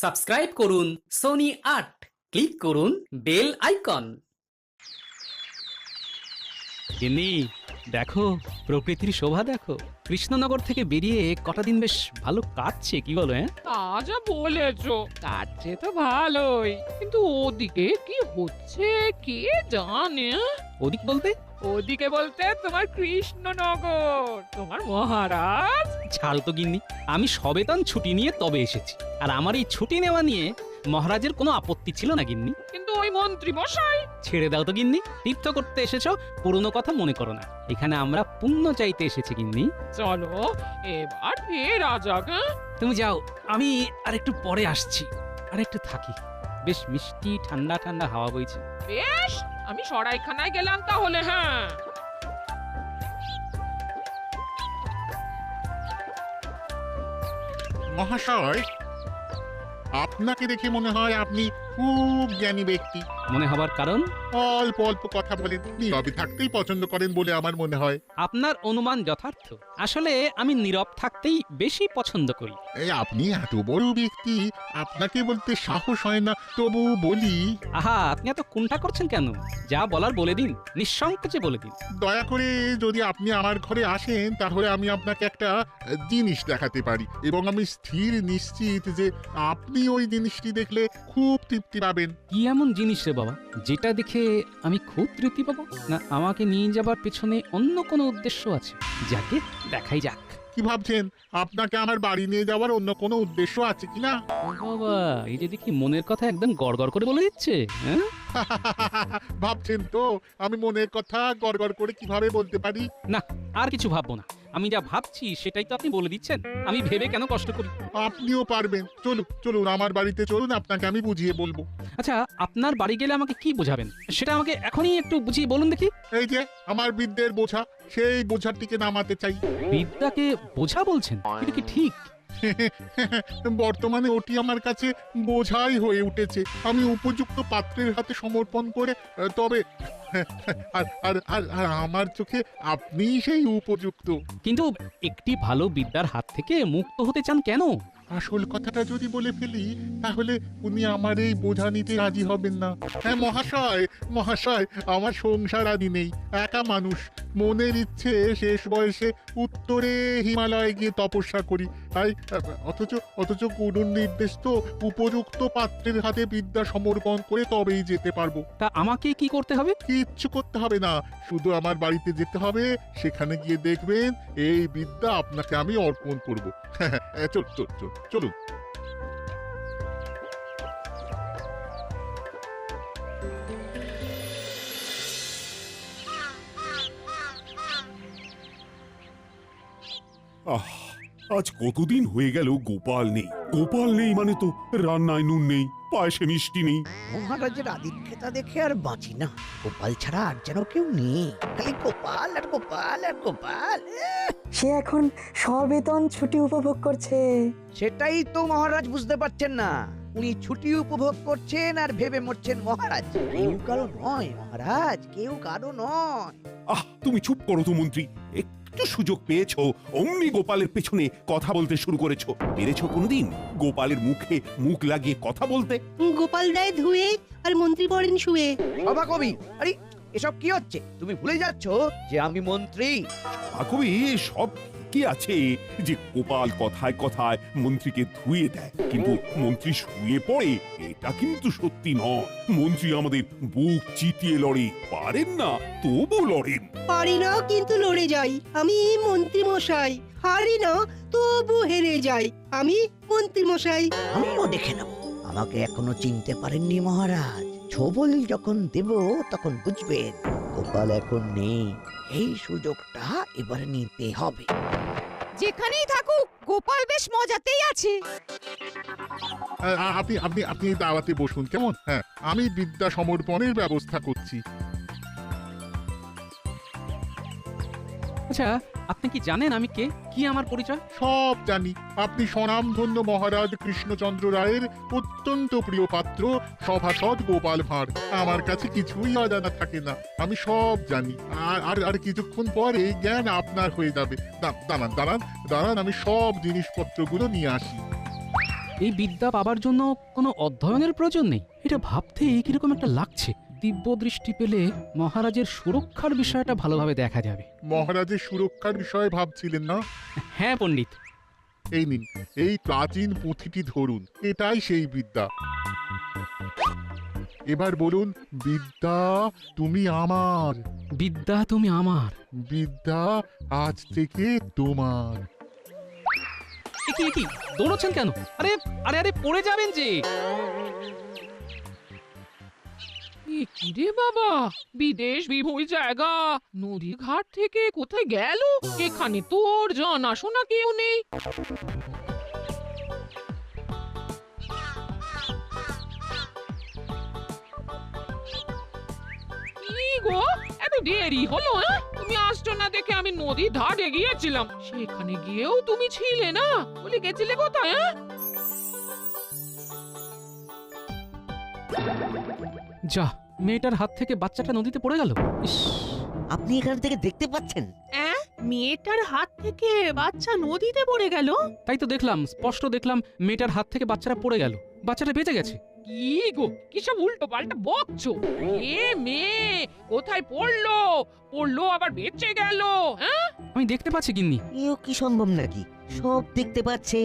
Subscribe করুন Sony ৮, click করুন bell icon. গিন্নি, দেখো প্রকৃতির শোভা দেখো। কৃষ্ণনগর থেকে বেরিয়ে কটা দিন বেশ ভালো কাটছে, কি বলো? তা যা বলেছো, কাটছে তো ভালোই, কিন্তু ওদিকে কি হচ্ছে কে জানে। ওদিক বলতে? ওদিকে বলতে তোমার কৃষ্ণনগর, তোমার মহারাজ। ছাড় তো গিন্নি, আমি সবেতন ছুটি নিয়ে তবে এসেছি, আর আমার এই ছুটি নেওয়া নিয়ে মহারাজের কোনো আপত্তি ছিল না গিন্নি। কিন্তু ওই মন্ত্রী মশাই। ছেড়ে দাও তো গিন্নি, তীর্থ করতে এসেছো, পুরনো কথা মনে করো না। এখানে আমরা পুণ্য চাইতে এসেছি গিন্নি। চলো এবার ফেরা যাক। তুমি যাও, আমি আর একটু পরে আসছি। আর একটু থাকি, বেশ মিষ্টি ঠান্ডা ঠান্ডা হাওয়া বইছে। বেশ, আমি সরাইখানায় গেলাম তাহলে। হ্যাঁ, মহাশয়, আপনাকে দেখে মনে হয় আপনি খুব জ্ঞানী ব্যক্তি। মনে হবার কারণ? অল্প অল্প কথা বলেন, নীরবে থাকতেই পছন্দ করেন বলে আমার মনে হয়। আপনার অনুমান যথার্থ। আসলে আমি নীরব থাকতেই বেশি পছন্দ করি। এই আপনি এত বড় ব্যক্তি, আপনাকে বলতে সাহস হয় না, তবু বলি। আহা, আপনি এত কুণ্ঠা করছেন কেন? যা বলার বলে দিন, নিঃসংকোচে বলে দিন। দয়া করে যদি আপনি আমার ঘরে আসেন, তাহলে আমি আপনাকে একটা জিনিস দেখাতে পারি, এবং আমি স্থির নিশ্চিত যে আপনি ওই জিনিসটি দেখলে খুব তৃপ্তি পাবেন। কি এমন জিনিস রে বাবা, যেটা দেখে আমি খুব তৃপ্তি পাবো? না আমাকে নিয়ে যাবার পেছনে অন্য কোনো উদ্দেশ্য আছে? যাকে দেখাই যাক। কি ভাবছেন, আপনাকে আমার বাড়ি নিয়ে যাওয়ার অন্য কোনো উদ্দেশ্য আছে কিনা? ও বাবা, এই যে দেখি মনের কথা একদম গড়গড় করে বলে দিচ্ছে। হ্যাঁ, ভাবছেন তো আমি মনের কথা গড়গড় করে কিভাবে বলতে পারি? না আর কিছু ভাববো না। আমি যা ভাবছি সেটাই তো আপনি বলে দিচ্ছেন। আমি ভেবে কেন কষ্ট করি? আপনিও পারবেন। চলুন চলুন, আমার বাড়িতে চলুন, আপনাকে আমি বুঝিয়ে বলবো। আচ্ছা, আপনার বাড়ি গেলে আমাকে কি বোঝাবেন সেটা আমাকে এখনই একটু বুঝিয়ে বলুন দেখি। এই যে আমার বিদ্যের বোঝা, সেই বোঝাটিকে নামাতে চাই। বিদ্যাকে বোঝা বলছেন? এটা কি ঠিক? বর্তমানে ওটি আমার কাছে বোঝাই হয়ে উঠেছে। আমি উপযুক্ত পাত্রের হাতে সমর্পণ করে তবে আর আর আর আর আমার চোখে আপনিই সেই উপযুক্ত। কিন্তু একটি ভালো বিদ্যার হাত থেকে মুক্ত হতে চান কেন? আসল কথাটা যদি বলে ফেলি, তাহলে উনি আমার এই বোঝা নিতে রাজি হবেন না। হ্যাঁ মহাশয়, মহাশয়, আমার সংসার আদি নেই, একা মানুষ। মনের ইচ্ছে শেষ বয়সে উত্তরে হিমালয়ে গিয়ে তপস্যা করি। তাই অথচ অথচ গুরুর নির্দেশ তো উপযুক্ত পাত্রের হাতে বিদ্যা সমর্পণ করে তবেই যেতে পারবো। তা আমাকে কি করতে হবে? কিচ্ছু করতে হবে না, শুধু আমার বাড়িতে যেতে হবে। সেখানে গিয়ে দেখবেন এই বিদ্যা আপনাকে আমি অর্পণ করবো। চল চল চল চলুন। আহ, আজ কতদিন হয়ে গেল গোপাল নেই। গোপাল নেই মানে তো রান্নায় নুন নেই, পায়েসে মিষ্টি নেই। মহারাজের আদিক্ষেতা দেখে আর বাঁচি না। গোপাল ছাড়া আর যেন কেউ নেই, খালি গোপাল আর গোপাল আর গোপাল। সে এখন সবেতন ছুটি উপভোগ করছে। সেটাই তো মহারাজ বুঝতে পারছেন না। উনি ছুটি উপভোগ করছেন আর ভেবে মরছেন মহারাজ। কেউ কারো নয় মহারাজ, কেউ কারো নয়। আহ, তুমি চুপ করো তো মন্ত্রী। একটু সুযোগ পেয়েছো, অমনি গোপালের পেছনে কথা বলতে শুরু করেছো। পেরেছো কোনোদিন গোপালের মুখে মুখ লাগিয়ে কথা বলতে? গোপাল দেয় ধুয়ে আর মন্ত্রী পড়েন শুয়ে। সভা কবি, আরে এসব কি হচ্ছে? তুমি ভুলে যাচ্ছ যে আমি মন্ত্রী। কবি, সব কি আছে যে গোপাল কথায় কথায় মন্ত্রীকে ধুয়ে দেয়, কিন্তু মন্ত্রী শুয়ে পড়ে, এটা কিন্তু সত্যি নয়। মন্ত্রী আমাদের বুক চিতিয়ে লড়ে, পারেন না তবু লড়েন। পারি না কিন্তু লড়ে যাই, আমি মন্ত্রী মশাই। হারি না তবু হেরে যাই, আমি মন্ত্রী মশাই। আমিও দেখে নেব। আমাকে এখনো চিনতে পারেননি মহারাজ। ছবল যখন দেব তখন বুঝবেন গোপাল এখন নেই। এই সুযোগটা এবার নিতে হবে। যেখানেই থাকুক গোপাল বেশ মজাতেই আছে। আপনি আপনি আপনি দাওয়াতে বসুন কেমন? হ্যাঁ, আমি বিদ্যা সমর্পণের ব্যবস্থা করছি। আচ্ছা, আপনি কি জানেন আমি কে? কি আমার পরিচয়? সব জানি। আপনি স্বনামধন্য মহারাজ কৃষ্ণচন্দ্র রায়ের অত্যন্ত প্রিয় পাত্র, সভাসদ গোপাল ভাঁড়। আমার কাছে কিছুই অজানা থাকে না, আমি সব জানি। আর আর কিছুক্ষণ পর এই জ্ঞান আপনার হয়ে যাবে। দাঁড়ান দাঁড়ান দাঁড়ান, আমি সব জিনিসপত্রগুলো নিয়ে আসি। এই বিদ্যা পাবার জন্য কোনো অধ্যয়নের প্রয়োজন নেই। এটা ভাবতেই কিরকম একটা লাগছে। দিব্য দৃষ্টি পেলে মহারাজের সুরক্ষার বিষয়টা ভালোভাবে দেখা যাবে। মহারাজের সুরক্ষার বিষয়ে ভাবছিলেন না? হ্যাঁ পণ্ডিত। এই নিন, এই প্রাচীন পুঁথিটি ধরুন, এটাই সেই বিদ্যা। এবার বলুন, বিদ্যা তুমি আমার, বিদ্যা তুমি আমার। বিদ্যা আজ থেকে তোমার। কি দৌড়চ্ছেন কেন? আরে আরে আরে পড়ে যাবেন যে। এ কি রে বাবা, বিদেশ বিভুঁই জায়গা, নদীর ঘাট থেকে কোথায় গেল? এখানে তোর জানাশোনা কেউ নেই। কি গো, এত দেরি হলো? তুমি আসছো না দেখে আমি নদীর ধারে গিয়েছিলাম, সেখানে গিয়েও তুমি ছিলে না। বলে গেছিলে কোথায়? যা, মেয়েটার হাত থেকে বাচ্চাটা নদীতে পড়ে গেল। ইস, আপনি এখান থেকে দেখতে পাচ্ছেন? মেয়েটার হাত থেকে বাচ্চা নদীতে পড়ে গেল। তাই তো দেখলাম, স্পষ্ট দেখলাম মেয়েটার হাত থেকে বাচ্চাটা পড়ে গেল। বাচ্চাটা বেঁচে গেছে। কি গো, কি সব উল্টো পাল্টা বকছো? এ মেয়ে কোথায় পড়লো? পড়লো আবার বেঁচে গেল? হ্যাঁ, আমি দেখতে পাচ্ছি গিন্নি। এও কি সম্ভব নাকি? সব দেখতে পাচ্ছে।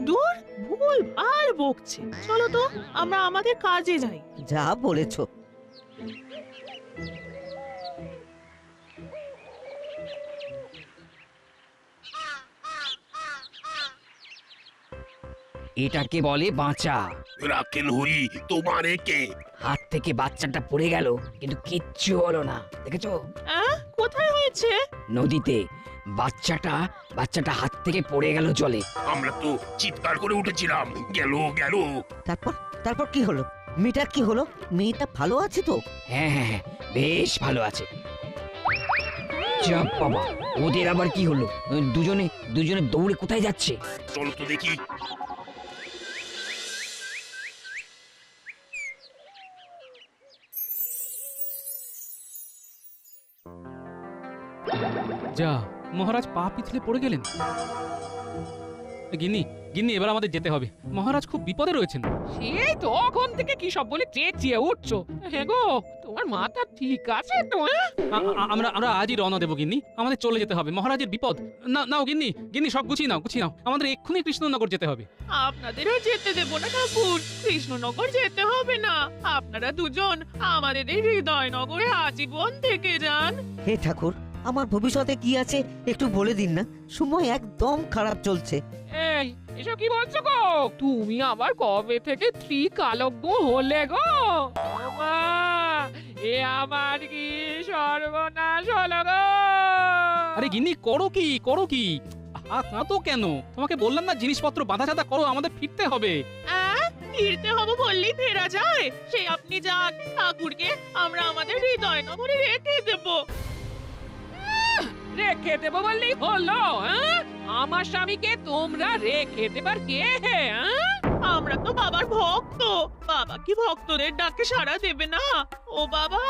দূর, ভুল আর বকছে। চলো তো আমরা আমাদের কাজে যাই। যা বলেছো। এটাকে বলে বাঁচা। রাখেন হরি, তোমার একে হাত থেকে বাচ্চাটা পড়ে গেল, কিন্তু কিচ্ছু হলো না। দেখেছো? কোথায় হয়েছে? নদীতে। বাচ্চাটা হাত থেকে পড়ে গেল জলে। আমরা তো চিৎকার করে উঠেছিলাম, গেল গেল। তারপর তারপর কি হলো? মেয়েটার কি হলো? মেয়েটা ভালো আছে তো? হ্যাঁ, বেশ ভালো আছে। চাপ বাবা, ওদের আবার কি হলো? দুজনে দৌড়ে কোথায় যাচ্ছে? চলো তো দেখি। যা, মহারাজ পা পিছলে পড়ে গেলেন। গিন্নি গিন্নি, এবার আমাদের যেতে হবে। মহারাজ খুব বিপদে রয়েছেন। সেই তখন থেকে কি সব বলে চেঁচিয়ে উঠছো? হ্যাঁ গো, তোমার মাথা ঠিক আছে তো? আমরা আজই রওনা দেবো গিন্নি। আমাদের চলে যেতে হবে, মহারাজের বিপদ। নাও গিন্নি, সব গুছিয়ে নাও। আমাদের এক্ষুনি কৃষ্ণনগর যেতে হবে। আপনাদেরও যেতে দেব না ঠাকুর। কৃষ্ণনগর যেতে হবে না। আপনারা দুজন আমাদের এই হৃদয়নগরে আজীবন থেকে যান। হে ঠাকুর, আমার ভবিষ্যতে কি আছে একটু বলে দিন না। সময় একদম খারাপ চলছে। এই, এসব কি বলছো গো? তুমি আবার কবে থেকে ত্রিকালজ্ঞ হলে গো? মা, এ আমার কি সর্বনাশ হলো গো? আরে গিন্নি, করো কি? কাঁদো কেন? তোমাকে বললাম না, জিনিসপত্র বাঁধা করো, আমাদের ফিরতে হবে। ফিরতে হবে বললেই ফেরা যায়? সে আপনি যান, ঠাকুরকে আমরা আমাদের হৃদয়নগরে রেখে দেব। রেখে দেবো বললেই হলো? আমার স্বামীকে তোমরা রেখে দেবার কে? আমরা তো বাবার ভক্ত। বাবা কি ভক্তদের ডাকে সাড়া দেবে না? ও বাবা,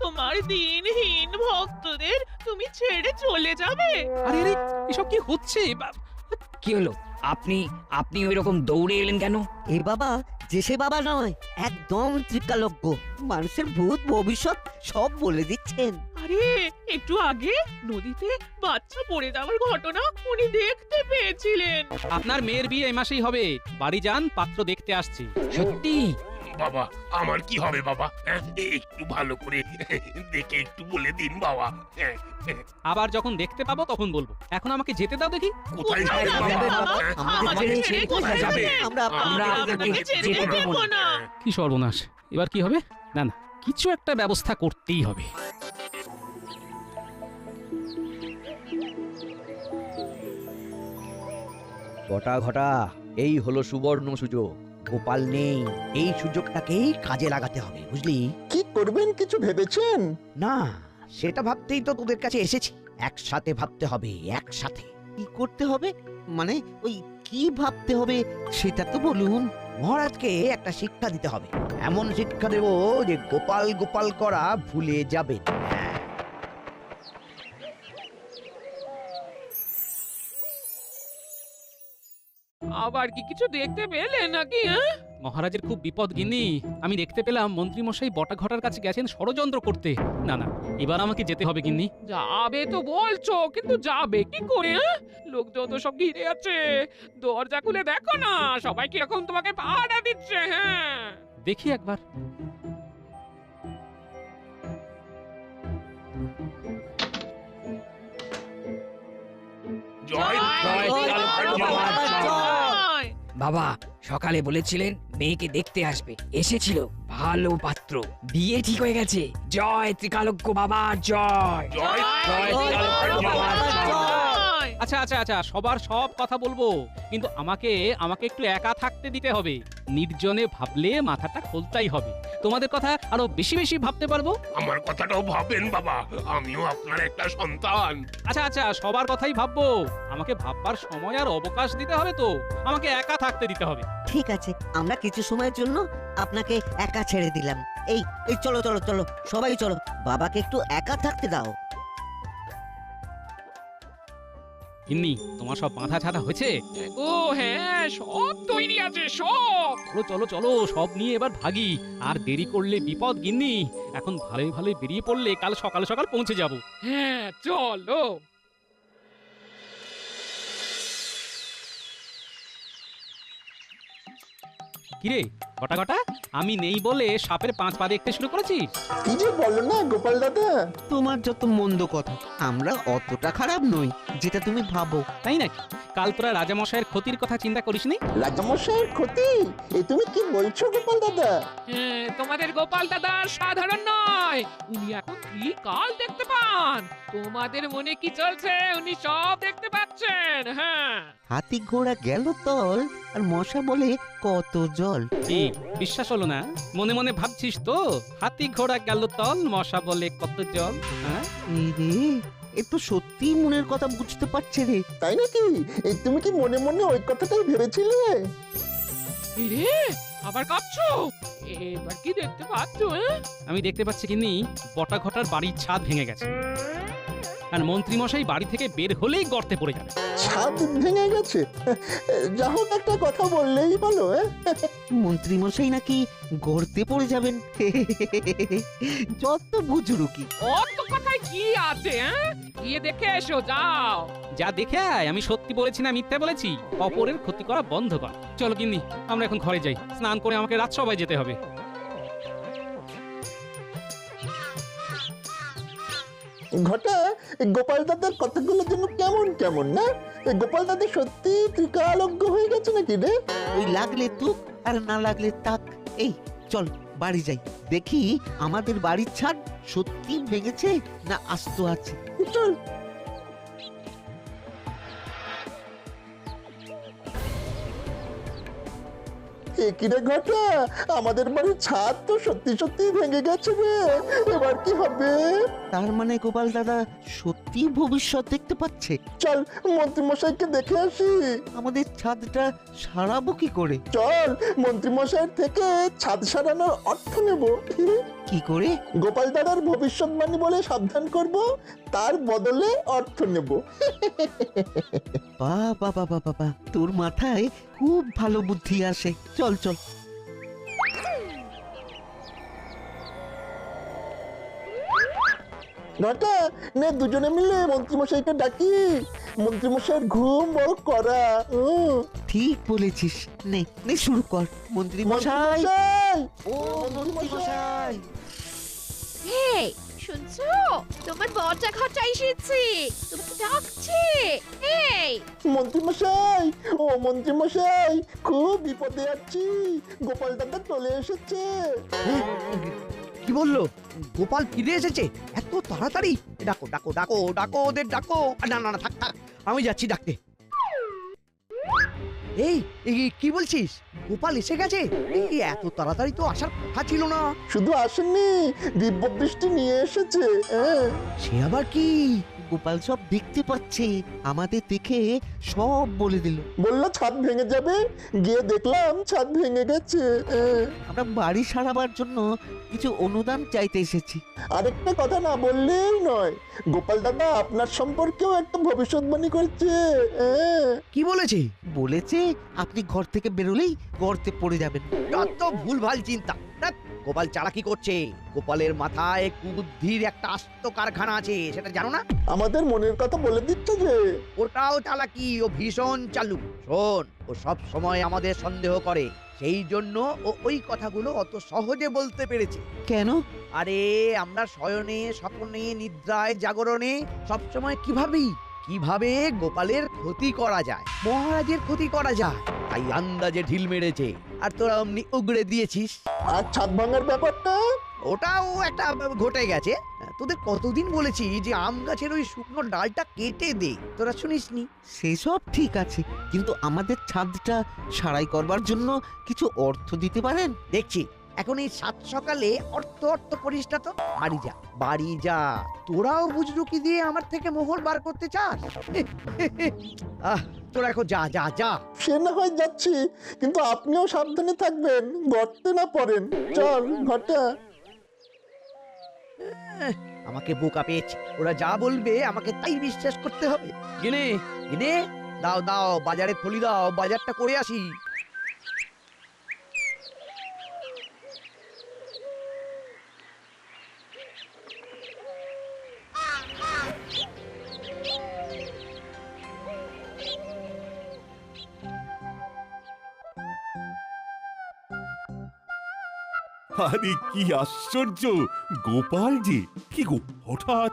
তোমার দিনহীন ভক্তদের তুমি ছেড়ে চলে যাবে? আরে এসব কি হচ্ছে? কি হলো? আপনি ওই রকম দৌড়ে এলেন কেন? এ বাবা যে সে বাবা নয়, একদম ত্রিকালজ্ঞ। মানুষের ভূত ভবিষ্যৎ সব বলে দিচ্ছেন। আরে একটু আগে নদীতে বাচ্চা পড়ে যাওয়ার ঘটনা উনি দেখতে পেয়েছিলেন। আপনার মেয়ের বিয়ে এই মাসেই হবে। বাড়ি যান, পাত্র দেখতে আসছি। সত্যি? বাবা, আমার কি হবে বাবা? একটু ভালো করে দেখে একটু বলে দিন বাবা। আবার যখন দেখতে পাবো তখন বলবো। এখন আমাকে যেতে দাও দেখি। কোথায় কোথায় যাবে যাবে বাবা? বাবা? আমাদের ছেড়ে কোথায় যাবে? আমরা আপনাকে ছেড়ে যেতে দেব দেব না। কি সর্বনাশ! এবার কি হবে? না, কিছু একটা ব্যবস্থা করতেই হবে। ঘটা এই হলো সুবর্ণ সুযোগ। গোপাল নেই, এই সুযোগটাকেই কাজে লাগাতে হবে, বুঝলি? কি করবেন কিছু ভেবেছেন? না, সেটা ভাবতেই তো তোদের কাছে এসেছি। একসাথে ভাবতে হবে, একসাথে। কি করতে হবে মানে? ওই কি ভাবতে হবে সেটা তো বলুন। মহারাজকে একটা শিক্ষা দিতে হবে। এমন শিক্ষা দেব যে গোপাল গোপাল করা ভুলে যাবে। আবার কি কিছু দেখতে পেলে নাকি? হ্যাঁ, মহারাজের খুব বিপদ গিন্নি। আমি দেখতে পেলাম মন্ত্রীমশাই বটা ঘটার কাছে গেছেন ষড়যন্ত্র করতে। না না, এবার আমাকে যেতে হবে গিন্নি। যাবে তো বলছো, কিন্তু যাবে কি করে? হ্যাঁ, লোকজন তো সব ঘিরে আছে। দরজা খুলে দেখো না, সবাই কিরকম তোমাকে পাহারা দিচ্ছে। হ্যাঁ, দেখি একবার। বাবা সকালে বলেছিলেন মেয়েকে দেখতে আসবে, এসেছিল। ভালো পাত্র, বিয়ে ঠিক হয়ে গেছে। জয় ত্রিকালজ্ঞ বাবার জয়। জয় ত্রিকালজ্ঞ বাবার জয়। আচ্ছা আচ্ছা আচ্ছা, সবার সব কথা বলবো, কিন্তু আমাকে একটু একা থাকতে দিতে হবে। নির্জনে ভাবলে মাথাটা খোলতাই হবে। তোমাদের কথা আরো বেশি বেশি ভাবতে পারবো। আমার কথাটাও ভাবেন বাবা, আমিও আপনার একটা সন্তান। আচ্ছা আচ্ছা, সবার কথাই ভাববো। আমাকে ভাববার সময় আর অবকাশ দিতে হবে তো। আমাকে একা থাকতে দিতে হবে। ঠিক আছে, আমরা কিছু সময়ের জন্য আপনাকে একা ছেড়ে দিলাম। এই এই চলো চলো চলো, সবাই চলো, বাবাকে একটু একা থাকতে দাও। গিন্নি, তোমার সব বাঁধা ছাড়া হয়েছে? ও হ্যাঁ, সব তৈরি আছে সব। চলো চলো চলো, সব নিয়ে এবার ভাগি। আর দেরি করলে বিপদ গিন্নি। এখন ভালোই ভালোই বেরিয়ে পড়লে কাল সকাল সকাল পৌঁছে যাব। হ্যাঁ চলো। কিরে কটা কটা, আমি নেই বলে সাপের 5 পা দেখতে শুরু করেছিস? কি যে বলো না গোপাল দাদা, তোমার যত মন্দ কথা, আমরা অতটা খারাপ নই যেটা তুমি ভাবো। তাই নাকি? কাল তোরা রাজামশাইয়ের ক্ষতির কথা চিন্তা করিসনি? রাজামশাইয়ের ক্ষতি? এ তুমি কি বলছো গোপাল দাদা? হ্যাঁ, তোমাদের গোপাল দাদা সাধারণ নয়। উনি এখন কাল দেখতে পান। তোমাদের মনে কি চলছে উনি সব দেখতে পাচ্ছেন। হ্যাঁ, হাতি ঘোড়া গেল তল, আর মশা বলে কত জল। কি বিশ্বাস হলো না? মনে মনে ভাবছিস তো হাতি ঘোড়া গেল তল, মশা বলে কত জল। হ্যাঁ রে, এ তো সত্যি মনের কথা বুঝতে পারছে রে। তাই নাকি? এই তুমি কি মনে মনে ওই কথাটাই ভেবেছিলে? রে আবার কাঁপছো? এবার কি দেখতে পাচ্ছো? আমি দেখতে পাচ্ছি কিন্নি, বটা ঘটার বাড়ির ছাদ ভেঙে গেছে। আর মন্ত্রীমশাই বাড়ি থেকে বের হলেই গর্তে পড়ে যাবে। ছাদ ভেঙে গেছে? যা হোক, একটা কথা বললেই হলো। মন্ত্রী মশাই নাকি গর্তে পড়ে যাবেন? যত বুজরুকি। অত কথায় কি আছে? গিয়ে দেখে এসো, যাও। যা দেখে আয়। আমি সত্যি বলেছি না মিথ্যা বলেছি? অপরের ক্ষতি করা বন্ধ কর। চলো গিন্নি, আমরা এখন ঘরে যাই। স্নান করে আমাকে রাজসভায় যেতে হবে। ঘটা, গোপাল দাদার কথাগুলো যেন কেমন কেমন না? গোপাল দাদা সত্যি ত্রিকালজ্ঞ হয়ে গেছে নাকি রে? ওই লাগলে তুক আর না লাগলে তাক। এই চল বাড়ি যাই, দেখি আমাদের বাড়ির ছাদ সত্যি ভেঙেছে না আস্ত আছে। চল। কিরে ঘটা, আমাদের বাড়ির ছাদ তো সত্যি সত্যি ভেঙে গেছে রে। এবার কি হবে? তার মানে গোপাল দাদা সত্যি ভবিষ্যৎ দেখতে পাচ্ছে। চল মন্ত্রী মশাইকে দেখে আসি। আমাদের ছাদটা সারাবো কি করে? চল মন্ত্রী মশাইয়ের থেকে ছাদ সারানোর অর্থ নেব। কি করে? গোপাল দাদার ভবিষ্যৎবাণী বলে সাবধান করব, তার বদলে অর্থ নেব। বাবা বাবা বাবা, তোর মাথায় খুব ভালো বুদ্ধি আসে। চল চল। ঘটা, নে দুজনে মিলে মন্ত্রীমশাইকে ডাকি। মন্ত্রীমশাইয়ের ঘুম বড় করা। ঠিক বলেছিস, নে নে শুরু কর। মন্ত্রীমশাই, ও মন্ত্রীমশাই। এই শুনছো, তোমার বটা ঘটা এসেছে, তোমাকে ডাকছে। এই মন্ত্রীমশাই, ও মন্ত্রীমশাই, খুব বিপদে আছি। গোপাল দাদা চলে এসেছে। কি বললো? গোপাল ফিরে এসেছে এত তাড়াতাড়ি? ডাকো ডাকো ডাকো ডাকো, ওদের ডাকো। না না না, থাক থাক, আমি যাচ্ছি ডাকতে। এই কি বলছিস? গোপাল এসে গেছে? এই এত তাড়াতাড়ি তো আসার কথা ছিল না। শুধু আসেননি, দিব্য বৃষ্টি নিয়ে এসেছে। সে আবার কি? গোপাল সব দেখতে পাচ্ছে, আমাদের দেখে সব বলে দিল। বললো ছাদ ভেঙে যাবে, গিয়ে দেখলাম ছাদ ভেঙে গেছে। আমরা বাড়ি সারাবার জন্য কিছু অনুদান চাইতে এসেছি। আরেকটা কথা না বললেই নয়, গোপাল দাদা আপনার সম্পর্কেও একটা ভবিষ্যৎবাণী করেছে। কি বলেছে? বলেছে আপনি ঘর থেকে বেরোলেই গর্তে পড়ে যাবেন। যত ভুলভাল চিন্তা। ধ্যাৎ, গোপাল চালাকি করছে। গোপালের মাথায় কুবুদ্ধির একটা আস্ত কারখানা আছে, সেটা জানো না? আমাদের মনের কথা বলে দিচ্ছে যে ওটাও চালাকি, ও ভীষণ চালু। শোন, ও সব সময় আমাদের সন্দেহ করে, সেই জন্য ও ওই কথাগুলো অত সহজে বলতে পেরেছে। কেন? আরে আমরা শয়নে, স্বপ্নে, নিদ্রায়, জাগরণে সবসময় কিভাবে গোপালের ক্ষতি করা যায়, মহারাজের ক্ষতি করা যায়, তাই আন্দাজে ঢিল মেরেছে, আর তোরা অমনি উগড়ে দিয়েছিস। আর ছাদ ভাঙার ব্যাপারটা ওটাও একটা ঘটে গেছে। তোদের কতদিন বলেছি যে আম গাছের ওই শুকনো ডালটা কেটে দে, তোরা শুনিসনি। সেসব ঠিক আছে, কিন্তু আমাদের ছাদটা সারাই করবার জন্য কিছু অর্থ দিতে পারেন? দেখছি এখন এই সাত সকালে অর্থ করিস না তো। বাড়ি যা, তোরাও বুজরুকি দিয়ে আমার থেকে মোহর বার করতে চাস? তোরা এখন যা যা যা। সে না হয় যাচ্ছি, কিন্তু আপনিও সাবধানে থাকবেন, গর্তে না পড়েন। চল ঘটা। আমাকে বোকা পেয়েছে, ওরা যা বলবে আমাকে তাই বিশ্বাস করতে হবে। গিনে গিনে দাও বাজারে থলি দাও, বাজারটা করে আসি। আরে কি আশ্চর্য, গোপাল যে কি গো হঠাৎ!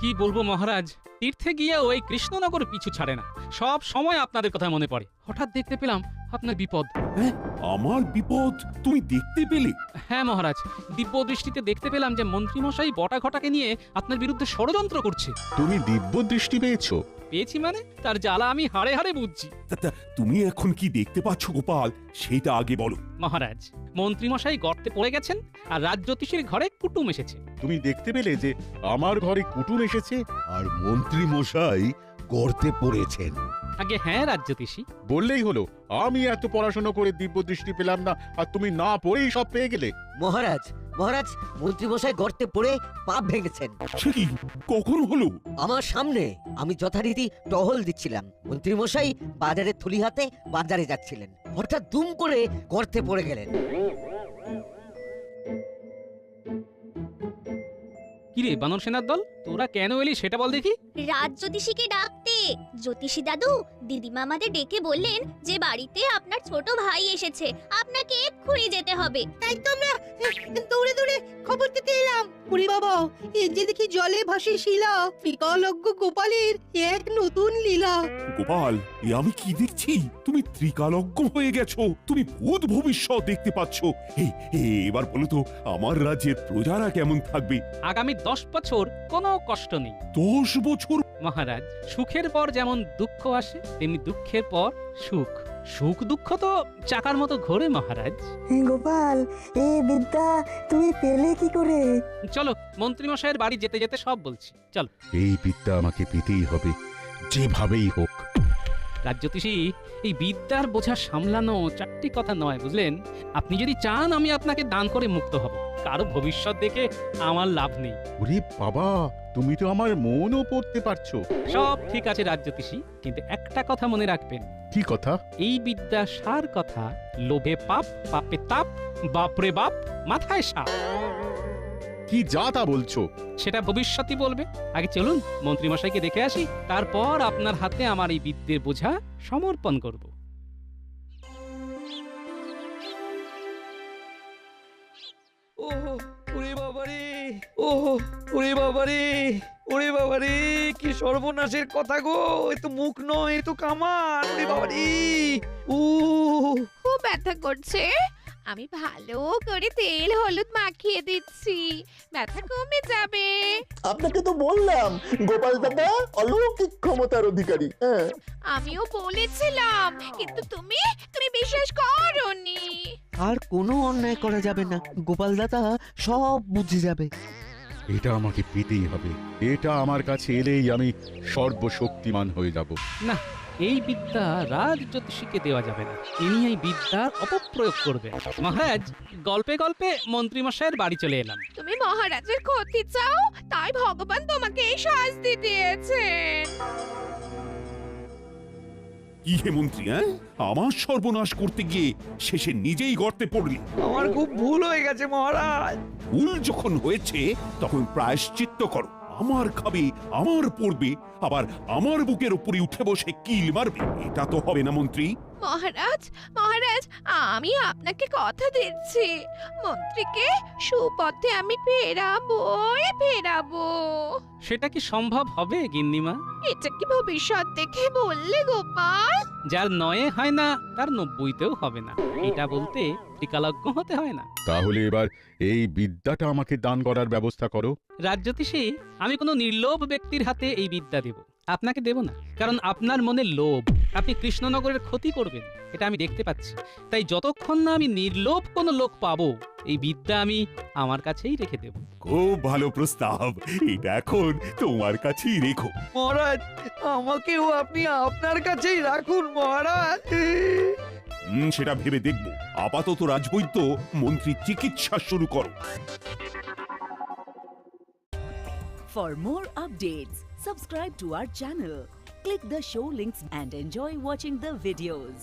কি বলবো মহারাজ, তীর্থে গিয়ে ওই কৃষ্ণনগর পিছু ছাড়ে না, সব সময় আপনাদের কথা মনে পড়ে। হঠাৎ দেখতে পেলাম আপনার বিপদ। হ্যাঁ, আমার বিপদ তুমি দেখতে পেলে? হ্যাঁ মহারাজ, দিব্য দৃষ্টিতে দেখতে পেলাম যে মন্ত্রীমশাই বটা ঘটাকে নিয়ে আপনার বিরুদ্ধে ষড়যন্ত্র করছে। তুমি দিব্য দৃষ্টি পেয়েছো? পেয়েছি মানে তার জ্বালা আমি হাড়ে হাড়ে বুঝছি। তা তুমি এখন কি দেখতে পাচ্ছ গোপাল, সেটা আগে বলো। মহারাজ, মন্ত্রীমশাই গর্তে পড়ে গেছেন আর রাজজ্যোতিষীর ঘরে কুটুম এসেছে। তুমি দেখতে পেলে যে আমার ঘরে কুটুম এসেছে আর মন্ত্রী মশাই গর্তে পড়েছেন? আগে হ্যাঁ রাজজ্যোতিষী। বললেই হলো, আমি এত পড়াশোনা করে দিব্য দৃষ্টি পেলাম না, আর তুমি না পড়েই সব পেয়ে গেলে। মহারাজ মন্ত্রী মশাই গর্তে পড়ে পা ভেঙেছেন। সে কি, কখন হলো? আমার সামনে। আমি যথারীতি টহল দিচ্ছিলাম, মন্ত্রী মশাই বাজারের থলি হাতে বাজারে যাচ্ছিলেন, হঠাৎ দুম করে গর্তে পড়ে গেলেন। কিরে বানর সেনার দল, তোরা কেন এলি সেটা বল দেখি। রাজজ্যোতিষীকে ডাকতে। জ্যোতিষী দাদু, দিদিমা আমাদের ডেকে বললেন যে বাড়িতে আপনার ছোট ভাই এসেছে, আপনাকে এক্ষুনি যেতে হবে। তাই তো আমরা দৌড়ে দৌড়ে খবর দিতে এলাম। ওরে বাবা, এই যে দেখি জলে ভাসে শিলা, ত্রিকালজ্ঞ গোপালের এক নতুন লীলা। গোপাল, এ আমি কি দেখছি? তুমি ত্রিকালজ্ঞ হয়ে গেছো, তুমি ভূত ভবিষ্যৎ দেখতে পাচ্ছ। এবার বলো তো, আমার রাজ্যের প্রজারা কেমন থাকবে? আগামী 10 বছর কোনো কষ্ট নেই। 10 বছর? মহারাজ, সুখের পর যেমন দুঃখ আসে, তেমনি দুঃখের পর সুখ। সুখ দুঃখ তো চাকার মতো ঘোরে মহারাজ। গোপাল, এই বিদ্যা তুমি পেলে কি করে? চলো, মন্ত্রীমশাইয়ের বাড়ি যেতে যেতে সব বলছি, চল। এই বিদ্যা আমাকে পেতেই হবে, যেভাবেই হোক। রাজজ্যোতিষী, এই বিদ্যার বোঝা সামলানো চারটি কথা নয়, বুঝলেন? আপনি যদি চান আমি আপনাকে দান করে মুক্ত হব, কারো ভবিষ্যৎ দেখে আমার লাভ নেই। ওরে বাবা, তুমি তো আমার মনও পড়তে পারছো। সব ঠিক আছে রাজজ্যোতিষী, কিন্তু একটা কথা মনে রাখবেন। কি কথা? এই বিদ্যা সার কথা, লোভে পাপ, পাপে তাপ, বাপরে বাপ, মাথায় সাপ। কি যা তা বলছো? সেটা ভবিষ্যৎই বলবে। আগে চলুন মন্ত্রীমশাইকে দেখে আসি, তারপর আপনার হাতে আমার এই বিদ্যের বোঝা সমর্পণ করব। ওরে বাবারে, ওরে বাবারে, ওরে বাবারে, কি সর্বনাশের কথা গো! এ তো মুখ নয়, এ তো কামান। ওরে বাবারে, খুব ব্যথা করছে। আমি ভালো করে তেল হলুদ মাখিয়ে দিচ্ছি, ব্যথা কমে যাবে। আপনাকে তো বললাম গোপাল দাদা অলৌকিক ক্ষমতার অধিকারী। আমিও বলেছিলাম, কিন্তু তুমি বিশ্বাস করোনি। আর কোনো অন্যায় করা যাবে না, গোপাল দাদা সব বুঝে যাবে। এটা আমাকে পেতেই হবে। এটা আমার কাছে এলেই আমি সর্বশক্তিমান হয়ে যাব। না, এই বিদ্যা রাজ জ্যোতিষীকে দেওয়া যাবে না। ইনি এই বিদ্যার অপপ্রয়োগ করবেন। মহারাজ, গল্পে গল্পে মন্ত্রীমশাইয়ের বাড়ি চলে এলাম। তুমি মহারাজের ক্ষতি চাও, তাই ভগবান তোমাকে এই শাস্তি দিয়েছেন। কি হে মন্ত্রী, হ্যাঁ? আমার সর্বনাশ করতে গিয়ে শেষে নিজেই গর্তে পড়লি। আমার খুব ভুল হয়ে গেছে মহারাজ। ভুল যখন হয়েছে তখন প্রায়শ্চিত্ত করো। আমার খাবে, আমার পড়বে, আবার আমার বুকের উপরে উঠে বসে কিল মারবে, এটা তো হবে না মন্ত্রী। মহারাজ, মহারাজ, আমি আপনাকে কথা দিচ্ছি, মন্ত্রীকে সুপথে আমি ফেরাবো। সেটা কি সম্ভব হবে গিন্নিমা? এটা কি ভবিষ্যৎ দেখে বললে গোপাল? যার 9 হয় না তার 90তেও হবে না, এটা বলতে ত্রিকালজ্ঞ হতে হয় না। তাহলে এবার এই বিদ্যাটা আমাকে দান করার ব্যবস্থা করো। রাজজ্যোতিষী, আমি কোনো নির্লোভ ব্যক্তির হাতে এই বিদ্যা দেব, আপনাকে দেব না। কারণ আপনার মনে লোভ, আপনি কৃষ্ণনগরের ক্ষতি করবেন, এটা আমি দেখতে পাচ্ছি। তাই যতক্ষণ না আমি নির্লোভ কোনো লোক পাবো, এই বিদ্যা আমি আমার কাছেই রেখে দেব। খুব ভালো প্রস্তাব, এটা এখন তোমার কাছেই রেখো। মহারাজ, আমাকেও আপনি আপনার কাছেই রাখুন মহারাজ। সেটা ভেবে দেখবো। আপাতত রাজবৈদ্য মন্ত্রী চিকিৎসা শুরু করো। For more updates, subscribe to our channel, click the show links and enjoy watching the videos.